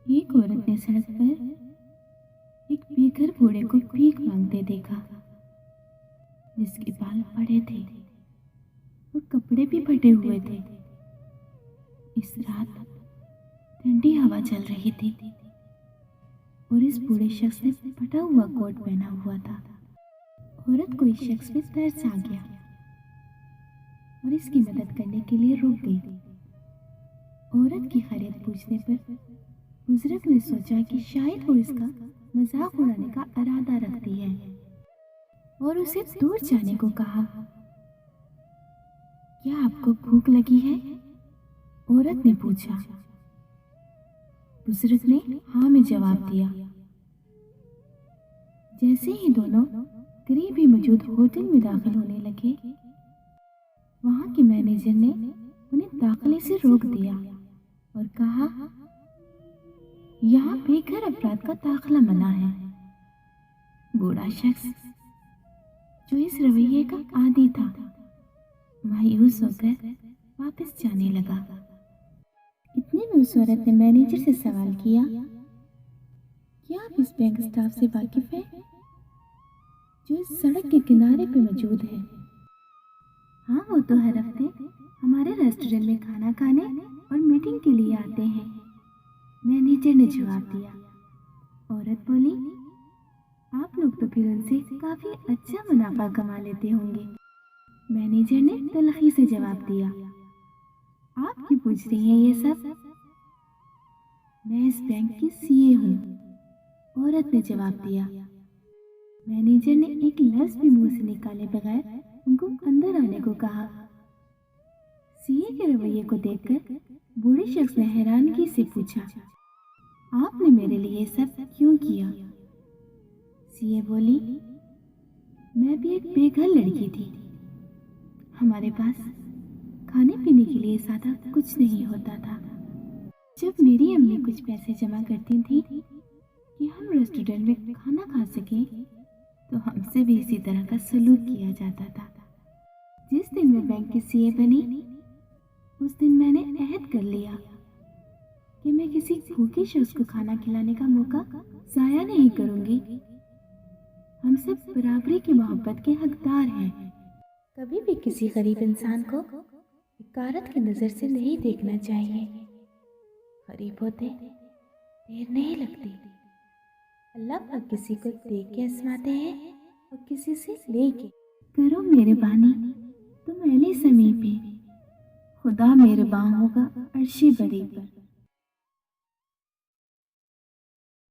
एक औरत ने सड़क पर एक बेघर बूढ़े को भीख मांगते देखा, जिसके बाल बड़े थे और कपड़े भी फटे हुए थे। इस रात ठंडी हवा चल रही थी और इस बूढ़े शख्स ने फटा हुआ कोट पहना हुआ था। औरत को इस शख्स पे तरस आ गया और इसकी मदद करने के लिए रुक गई। औरत की खैरियत पूछने पर बुजुर्ग ने सोचा कि शायद वो इसका मजाक उड़ाने का इरादा रखती है और उसे दूर जाने को कहा। क्या आपको भूख लगी है? औरत ने पूछा। बुजुर्ग ने हाँ में जवाब दिया। जैसे ही दोनों करीब ही मौजूद होटल में दाखिल होने लगे, वहां के मैनेजर ने उन्हें दाखिले से रोक दिया और कहा, यहाँ बेघर अपराध का दाखिला मना है। बूढ़ा शख्स, जो इस रवैये का आदी था, मायूस होकर वापस जाने लगा। इतने में उस औरत ने मैनेजर से सवाल किया, क्या आप इस बैंक स्टाफ से वाकिफ हैं जो इस सड़क के किनारे पे मौजूद है? हाँ, वो तो हर हफ्ते हमारे रेस्टोरेंट में खाना खाने और मीटिंग के लिए आते हैं, मैनेजर ने जवाब दिया। औरत बोली, आप लोग तो फिर उनसे काफी अच्छा मुनाफा कमा लेते होंगे। मैनेजर ने तलखी से जवाब दिया। आप क्यों पूछ रही हैं ये सब? मैं इस बैंक की सीए हूँ, औरत ने जवाब दिया। मैनेजर ने एक लफ्ज भी मुंह से निकाले बगैर उनको अंदर आने को कहा। सीए के रवैये को देखकर बूढ़े शख्स ने हैरानगी से पूछा, आपने मेरे लिए सब क्यों किया? सीए बोली, मैं भी एक बेघर लड़की थी। हमारे पास खाने पीने के लिए ज्यादा कुछ नहीं होता था। जब मेरी अम्मी कुछ पैसे जमा करती थी कि हम रेस्टोरेंट में खाना खा सकें, तो हमसे भी इसी तरह का सलूक किया जाता था। जिस दिन मैं बैंक की सीए बनी, उस दिन मैंने अहद कर लिया कि मैं किसी भूखे शख्स को खाना खिलाने का मौका जाया नहीं करूंगी। हम सब बराबरी की मोहब्बत के हकदार हैं। कभी भी किसी गरीब इंसान को इकारत की नजर से नहीं देखना चाहिए। गरीब होते देर नहीं लगती। अल्लाह पाक किसी को दे के आजमाते हैं और किसी से लेके। करो मेहरबानी तुम अहले समी पे, खुदा मेहरबान होगा अर्शे बरी पर।